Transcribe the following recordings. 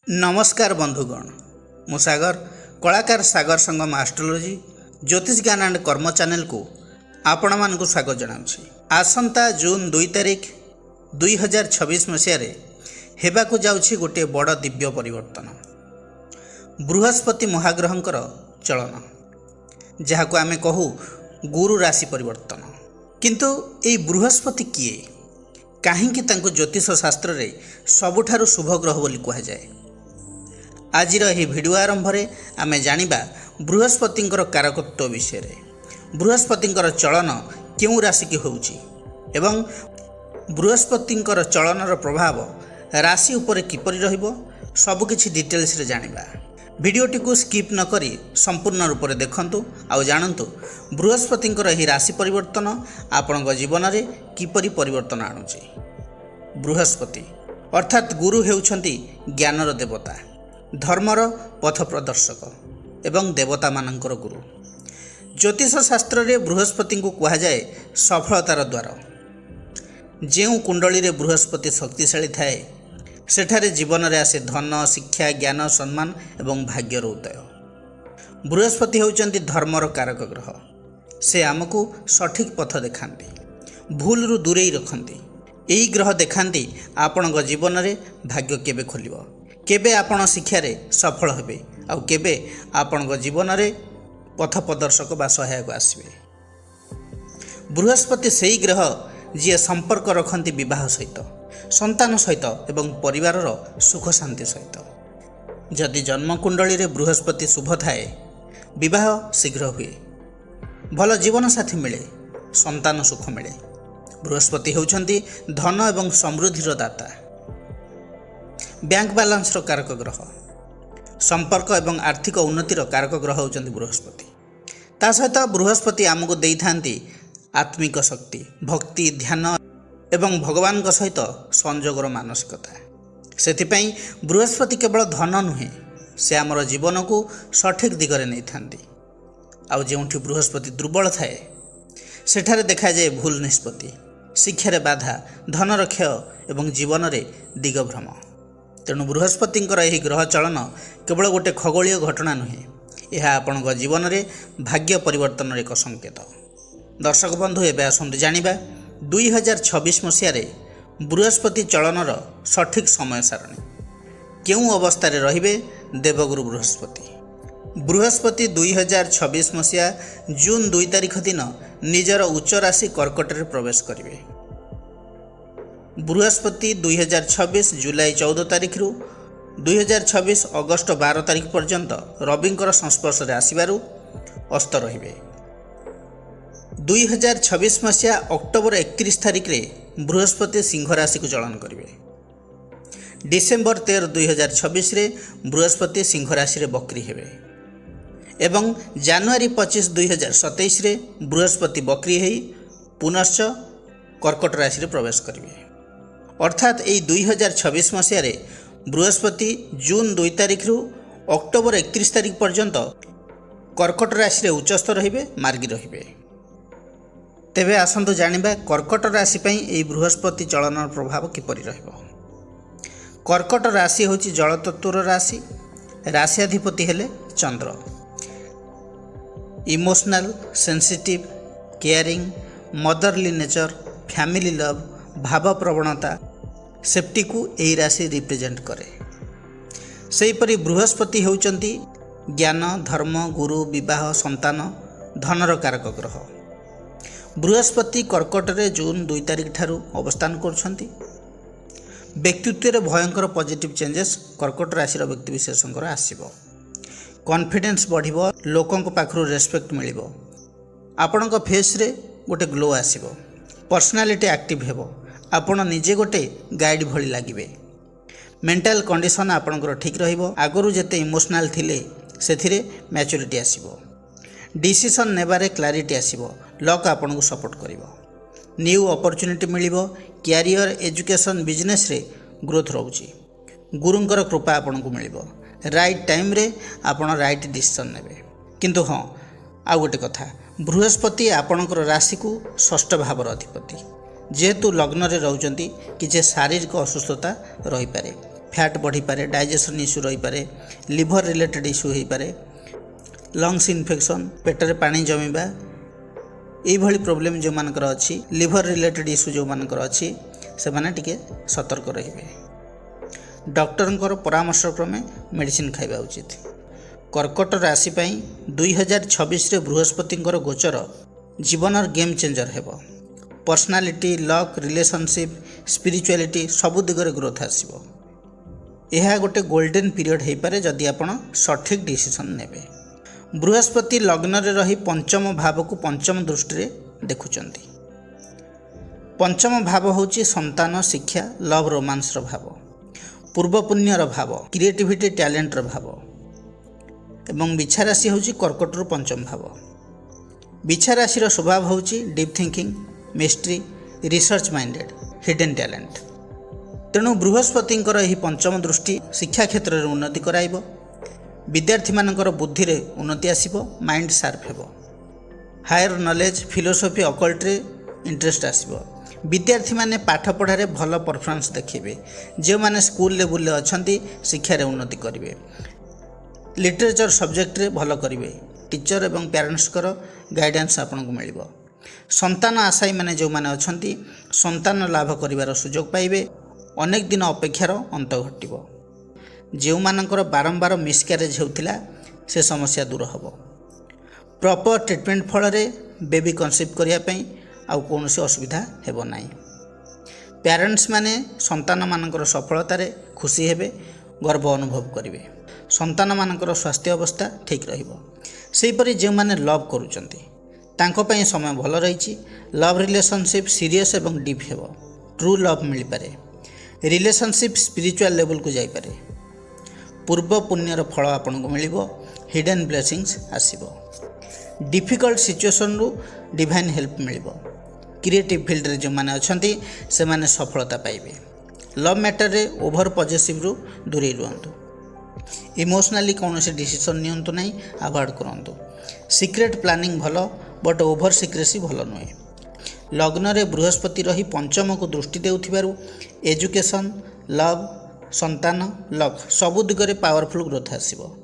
नमस्कार बंधुगण मु सागर कलाकार सागर संगम एस्ट्रोलॉजी ज्योतिष ज्ञान एंड कर्म चैनल को आपण मानक स्वागत जनाऊँगी। आसंता जून 2 तारिख 2026 मसीह हेबाकु जाउछि गोटे बड़ दिव्य परिवर्तन बृहस्पति महाग्रहंकर चलन जहाको आमे कहू गुरु राशि परिवर्तन। किंतु एई बृहस्पति किए काहींकि तांको ज्योतिष शास्त्र रे सबुठारु शुभ ग्रह बोली कहा जाए। आजिर यह भिडियो आरंभ में आमे जानिबा बृहस्पतिंकर कारकत्व विषय रे, बृहस्पतिंकर चलन क्यों राशि की होउची एवं बृहस्पतिंकर चलनर प्रभाव राशि उपरे किपरि रहिबो सबकिछि डिटेल्स रे जानिबा। भिडियोटी को स्किप न करी संपूर्ण रूप से देखंतु आउ जानंतु बृहस्पतिंकर यह राशि परिवर्तन आपणक जीवन में किपरि परिवर्तन आणुची। बृहस्पति अर्थात गुरु हेउछंती ज्ञानर देवता, धर्मर पथ प्रदर्शक एवं देवता मानकर गुरु। ज्योतिष शास्त्र रे बृहस्पति को कहा जाए सफलतार द्वार। जेउ कुंडली रे बृहस्पति शक्तिशाली थाए सेठारे जीवन रे आसे धन, शिक्षा, ज्ञान, सम्मान एवं भाग्यर उदय। बृहस्पति होउचंती धर्मर कारक ग्रह। से आमको सठिक पथ देखांती, भूल रु दूरेई रखंती। एई ग्रह देखांती आपणक जीवन रे भाग्य केबे खोलिबो, केबे आपण शिक्षा रे सफल हेबे आउ केबे आपणक जीवन रे पथ प्रदर्शक बा सहायक आसबे। बृहस्पति सेई ग्रह जी संपर्क रखंती विवाह सहित, संतान सहित एवं परिवारर सुख शांति सहित। जदि जन्मकुंडली रे बृहस्पति शुभ थाए विवाह शीघ्र हुए, भल जीवन साथी मिले, संतान सुख मिले। बृहस्पति होउछंती धन एवं समृद्धिर दाता, बैंक बैलेंस रो कारक ग्रह, संपर्क एवं आर्थिक उन्नतिर कारक ग्रह होउछंती बृहस्पति। ता सहित बृहस्पति आमको देई थांती आत्मिक शक्ति, भक्ति, ध्यान एवं भगवान सहित संजोगर मानसिकता। सेथिपाई बृहस्पति केवल धन नुहे, से आमर जीवन को सठिक दिगरे नहीं थांती। आउ जेउठी बृहस्पति दुर्बल थाए सेठारे देखा जाए भूल निष्पत्ति, शिक्षा रे बाधा, धनर क्षय एवं जीवन रे दिगभ्रम। तेणु बृहस्पतिंकर यह ग्रह चलन केवल गोटे खगोलीय घटना नुहे, यह आपणक जीवन रे भाग्य परिवर्तन एक संकेत। दर्शक बंधु एबे आसंतु जानिबा 2026 मसीह बृहस्पति चलनर सठिक समय सारणी केउं अवस्था रे रहिबे। देवगुरु बृहस्पति 2026 मसीहा जून 2 तारिख दिन निजर उच्च राशि कर्कट रे प्रवेश करिवे। बृहस्पति 2026 जुलाई 14 तारिख रु 2026 अगस्त 12 तारिख पर्यंत रविंकर संस्पर्श रे आसिबारु अस्त रहिबे। 2026 मसीहा अक्टोबर 31 तारिख रे बृहस्पति सिंह राशि को चलन करिवे। डिसेम्बर 13 2026 रे बृहस्पति सिंह राशि रे बकरी हेबे एवं जनवरी 25 2027 रे बृहस्पति बकरी हेई पुनश्च कर्कट राशि रे प्रवेश करिवे। अर्थात एई 2026 मसीह रे बृहस्पति जून 2 तारिख रु अक्टोबर 31 तारिख पर्यंत कर्कट राशि रे उच्चस्थ रहिबे, मार्गी रहिबे। तेबे आसंतु जानिबा कर्कट राशि पई एई बृहस्पति चलनर प्रभाव किपरि रहिबो। कर्कट राशि होची जल तत्वर राशि। राशियाधिपति हेले चंद्र। Emotional, sensitive, caring, motherly nature, family love, भाव प्रवणता, सेफ्टी को एई राशि रिप्रेजेंट करे। सेहीपरि बृहस्पति होउचंती ज्ञान, धर्म, गुरु, विवाह, संतान, धनर कारक ग्रह। बृहस्पति कर्कट रे जून 2 तारिख ठारू अवस्थान करछंती। व्यक्तित्व रे भयंकर पॉजिटिव चेंजेस कर्कट राशि व्यक्ति विशेषकर आसीबो। कॉन्फिडेंस बढ़िबो, लोकन को पाखरु रेस्पेक्ट मिलिबो, आपणक फेस रे गोटे ग्लो आसीबो, पर्सनालिटी एक्टिव हेबो, आपण निजे गोटे गाइड भली लागिबे। मेंटल कंडीशन आपणकर ठीक रहिबो। आगरु जेते इमोशनल थिले सेथिरे मैच्योरिटी आसीबो। डिसीजन नेबारे क्लारिटी आसीबो। लक आपन को सपोर्ट करिवो। न्यू अपॉर्चुनिटी मिलिबो। कैरियर, एजुकेशन, बिजनेस रे ग्रोथ रहउची। गुरुंकर कृपा आपन को मिलिबो। राइट टाइम रे आपन राइट डिसीजन नेबे। किंतु हाँ आ गोटे कथा, बृहस्पति आपणकर राशि को षष्ठ भावर अधिपति। जेहेतु लग्न रे रहउचंती किछि शारीरिक असुस्थता रही पारे, फैट बढ़ी पारे, डाइजेशन इश्यू रही पारे, लिवर रिलेटेड इश्यू हो पारे, लंग्स इन्फेक्शन, पेटरे पानी जमीबा, यही प्रोब्लेम जो मानकर अच्छी, लिवर रिलेटेड इश्यू जो मानकर अच्छी से माने टिके सतर्क रहिबे। डॉक्टर परामर्श क्रमे मेडिसिन खाइबा उचित। कर्कट राशि 2026 रे बृहस्पति गोचर जीवनर गेम चेंजर हेबो। पर्सनालिटी, लक, रिलेशनशिप, स्पिरिचुआलिटी सबु दिगरे ग्रोथ आसीबो। यह गोटे गोल्डन पीरियड हो पारे जदि आपण सठिक डिसीजन नेबे। बृहस्पति लग्न रे रही पंचम भाव को पंचम दृष्टि देखुचंती। पंचम भाव होची संतान, शिक्षा, लव, रोमांस भाव, पूर्व पुण्यर भाव, क्रिएटिविटी, टैलेंट भाव एवं बिछा राशि होची कर्कट रु पंचम भाव। बिछा राशि स्वभाव होची deep thinking, mystery, research minded, hidden talent. तेणु बृहस्पतिंकर यही पंचम दृष्टि शिक्षा क्षेत्र में उन्नति कराइब। विद्यार्थी मानकर बुद्धि रे उन्नति आसीबो, माइंड शार्प हेबो। हायर नॉलेज, फिलोसफी, अकल्ट रे इंटरेस्ट आसीबो। विद्यार्थी माने पाठ पढ़ारे भल परफॉर्मेंस देखिबे। जो माने स्कूल लेवल रे अछंती शिक्षा रे उन्नति करिवे। लिटरेचर सब्जेक्ट रे भल करिवे। टीचर एवं पेरेंट्स कर गाइडेंस आपन को मिलिबो। संतान आशायी माने जो माने अछंती संतान लाभ करिवार सुयोग पाइबे। अनेक दिन अपेक्षार अंत घटिबो। जो मानकर बारंबार मिसक्यारेज होउतिला से समस्या दूर हबो। प्रॉपर ट्रीटमेंट फल रे बेबी कन्सीव करिया पई आउ कोनोसी असुविधा हेबो नाही। पेरेंट्स माने संतान मानकर सफलता रे खुशी हेबे, गर्व अनुभव करिवे। संतान मानकर स्वास्थ्य अवस्था ठीक रहिबो। सेहि परि जे माने लव करूचंती तांको पई समय भल रहिछि। लव रिलेशनशिप सीरियस एवं डीप हेबो। ट्रू लव मिल पारे। रिलेशनशिप स्पिरिचुअल लेवल को जाई पारे। पूर्व पुण्यर फल आपन को मिलिबो। हिडन ब्लेसिंग्स आसीबो। डिफिकल्ट सिचुएशन रु डिवाइन हेल्प मिलिबो। क्रिएटिव फील्ड रे जो माने अछंती से माने सफलता पाइबे। लव मैटर रे ओवर पॉजिटिव रु दूरी रुहंतु। इमोशनली कौन से डिसीजन नियंतु नहीं, अवॉइड करंतु। सीक्रेट प्लानिंग भलो बट ओवर सीक्रेसी भलो नुहे। लग्न रे बृहस्पति रही पंचम को दृष्टि देउथिबारु एजुकेशन, लव, संतान, लक सबु दिगरे पावरफुल ग्रोथ आसीबो।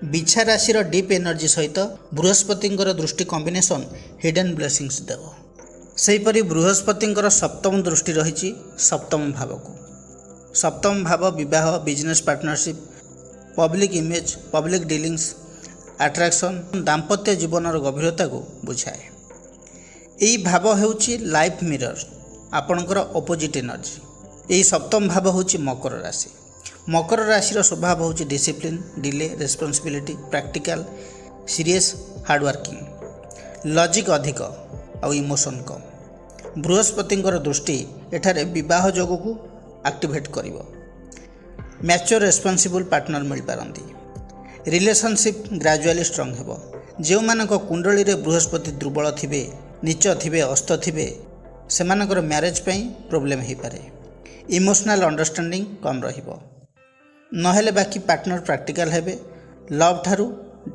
बिछा राशि डीप एनर्जी सहित बृहस्पति दृष्टि कॉम्बिनेशन हिडन ब्लेसिंग्स देव। सेहीपरि बृहस्पति सप्तम दृष्टि रही सप्तम भाव को। सप्तम भाव विवाह, business partnership, public image, public dealings, attraction, दाम्पत्य जीवनर गभीरता को बुझाए। यही भाव हेउची लाइफ मिरर, आपणकर अपोजिट एनर्जी। यही सप्तम भाव होची मकर राशि। मकर राशि स्वभाव होची discipline, delay, responsibility, practical, serious, hardworking, logic अधिक और इमोशन कम। बृहस्पति दृष्टि एठारे विवाह जोग को एक्टिवेट करिवो। मैच्योर रेस्पॉन्सिबल पार्टनर मिल पारंती। रिलेशनशिप ग्रेजुअली स्ट्रांग हेबो। जो मानक कुंडली रे बृहस्पति दुर्बल थिबे, नीच थिबे, अस्त थिबे सेमानकर मैरिज पई प्रॉब्लम हे पारे। इमोशनल अंडरस्टैंडिंग कम रहिबो। नहेले बाकी पार्टनर प्रैक्टिकल हेबे। लव ठारू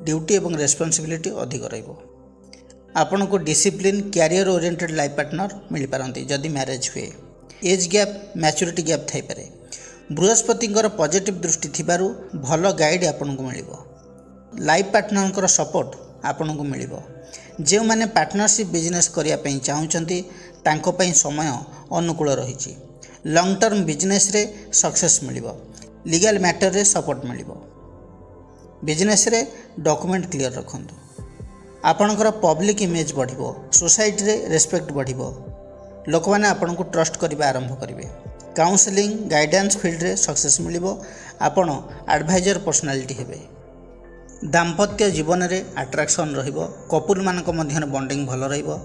ड्यूटी एवं रेस्पॉन्सिबिलिटी अधिक रहिबो। आपन को discipline, career oriented life partner मिल पारंती जदि मैरिज हुए। एज गैप, मैच्योरिटी गैप थाई पारे। बृहस्पति पॉजिटिव दृष्टि थिबारु भल गाइड आपन को मिलिबो। लाइफ पार्टनर सपोर्ट आपन को मिलिबो। जो माने पार्टनरशिप बिजनेस करिया पई चाहुचंती तांको पई समय अनुकूल रहिछि। लॉन्ग टर्म बिजनेस रे सक्सेस मिलिबो। लीगल मैटर रे सपोर्ट मिलिबो। बिजनेस रे डॉक्यूमेंट क्लियर रखंतु। आपणकर पब्लिक इमेज बढ़िबो। सोसाइटी रे रेस्पेक्ट बढ़िबो। लोक माने आपन को ट्रस्ट करबा आरंभ करिवे। काउंसलिंग, गाइडेंस फील्ड रे सक्सेस मिलिबो। आपण एडवाइजर पर्सनालिटी हेबे। दाम्पत्य जीवन रे अट्रैक्शन रहिबो। कपुल मानक मध्य बॉन्डिंग भल रहिबो।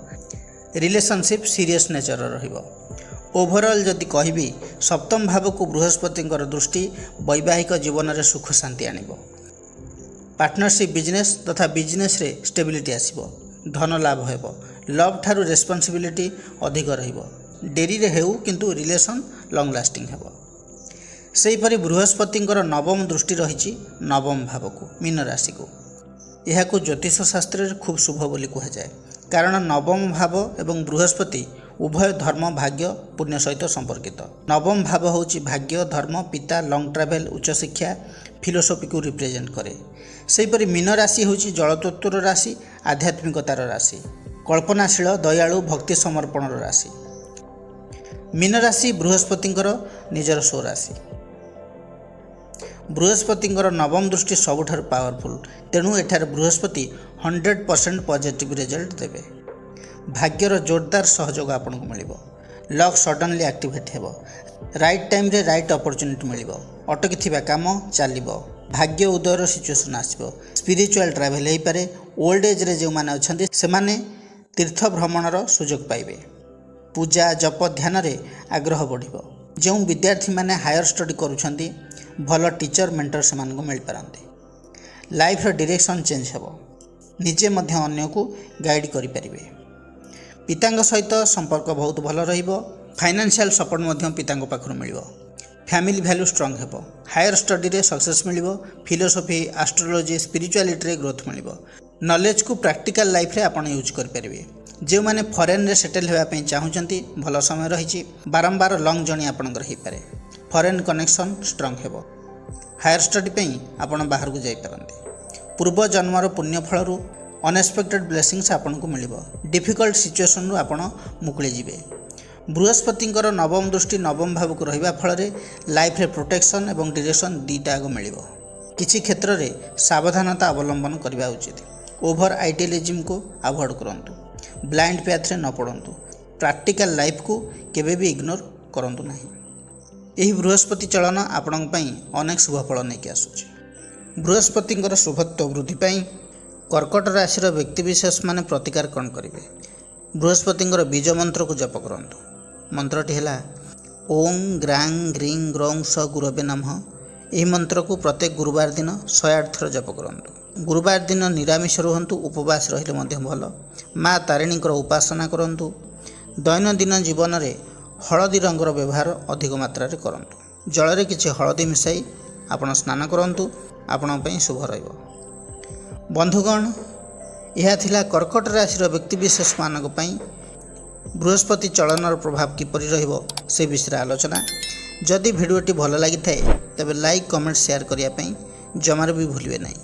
रिलेशनशिप सीरियस नेचर रहिबो। ओवरऑल जदि कहबी सप्तम भाव को बृहस्पति दृष्टि वैवाहिक जीवन रे सुख शांति आनिबो। पार्टनरशिप बिजनेस तथा बिजनेस रे स्टेबिलिटी आसिबो। धन लाभ हेबो। लव ठारू रेस्पॉन्सिबिलिटी अधिक रहिबो। डेरी रे हेउ किंतु रिलेशन लॉन्ग लास्टिंग हेबो। सेहीपरि बृहस्पति नवम दृष्टि रही नवम भाव को, मीन राशि को। यह ज्योतिष शास्त्र खूब शुभ बोली कहुए। कारण नवम भाव एवं बृहस्पति उभय धर्म भाग्य पुण्य सहित संपर्कित। नवम भाव होची भाग्य धर्म पिता लंग ट्रावेल उच्च शिक्षा फिलोसफी को रिप्रेजेंट करे। सेहीपरि मीन राशि होची जलतत्वर राशि आध्यात्मिकतार राशि कल्पनाशील दयालु भक्ति समर्पण राशि। मीन राशि बृहस्पतिंकर निजर स्व राशि। बृहस्पतिंकर नवम दृष्टि सबुठार पावरफुल तेणु एठार बृहस्पति 100% पॉजिटिव रिजल्ट देवे। भाग्यर जोरदार सहयोग आपको मिलिबो। लक सडनली एक्टिवेट हेबो। राइट टाइम रे राइट अपॉर्चुनिटी मिलिबो। अटकी थिबा काम चलिबो। भाग्य उदयर सिचुएशन आसिबो। स्पिरिचुअल ट्रैवल हो पारे। ओल्ड एज रे जो माने अछंती से माने तीर्थ भ्रमणर सुयोग पाइबे। पूजा जप ध्यान रे आग्रह बढ़िबो। जो विद्यार्थी माने हायर स्टडी करूछंती भल टीचर मेंटर से मानक मिल पारंती। लाइफ रो डायरेक्शन चेंज हेबो। निजे मध्य अन्य को गाइड करि परिबे। पितांग सहित संपर्क बहुत भल रहिबो। फाइनेंशियल सपोर्ट मध्य पितांग पाखरु मिलिबो। फैमिली वैल्यू स्ट्रांग हेबो। हायर स्टडी रे सक्सेस मिलिबो। फिलोसफी एस्ट्रोलॉजी स्पिरिचुअलिटी रे ग्रोथ मिलिबो। नॉलेज को प्रैक्टिकल लाइफ रे आपण यूज कर परिबे। जो माने फॉरेन रे सेटल हेबा पई चाहुचंती भल समय रहिछि। बारंबार लॉन्ग जर्नी आपनकर हे पारे। फॉरेन कनेक्शन स्ट्रांग हेबो। हायर स्टडी पई आपण बाहर को जाई पारंती। पूर्व जन्मर पुण्य फलरू अनएक्सपेक्टेड ब्लेसिंग्स आपको मिलिबो। डिफिकल्ट सिचुएशन आपण मुकुली जिवे। बृहस्पतिंकर नवम दृष्टि नवम भाव को रहिबा फल लाइफ रे प्रोटेक्शन एवं डायरेक्शन दीटा आग मिलिबो। किछि क्षेत्र रे सावधानता अवलंबन करबा उचित। ओवर आइडियलिज्म को अवॉइड करंतु। ब्लाइंड पैथ रे न पड़ंतु। प्रैक्टिकल लाइफ को केबे भी इग्नोर करंतु नाही। एही बृहस्पति चलन आपणक पई अनेक शुभ फल नेकी आसुछि। बृहस्पतिंकर शुभत्व वृद्धि पाई कर्कट राशि व्यक्तिविशेष माने प्रतिकार कौन करेंगे। बृहस्पतिंकर बीज मंत्र को जप करंतु। मंत्रटी है ओं ग्रां ग्रीं ग्रौं स गुरवे नमः। यह मंत्र को प्रत्येक गुरुवार दिन 108 थर जप करंतु। गुरुवार दिन निरामिष रुहंतु। उपवास रहिले मध्य भल। माँ तारिणींकर उपासना करंतु। दैनंदिन जीवन में हलदी रंगर व्यवहार अधिक मात्रा रे करंतु। जल रे किछि हलदी मिसाई आपण स्नान करंतु। आपण पई शुभ रहिबो। बंधुगण यह थिला कर्कट राशि व्यक्तिविशेष मानक पई बृहस्पति चलनर प्रभाव किपरि रहिबो से विषय आलोचना। जदि भिडियोटी भल लगी थाए तबे लाइक कमेंट शेयर करिया पई जमार भी भूलिबे नहीं।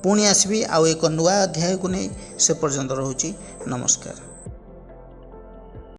पुणी आसबी आउ एक नुआ अध्याय को नहीं। से पर्यंत रहुची नमस्कार।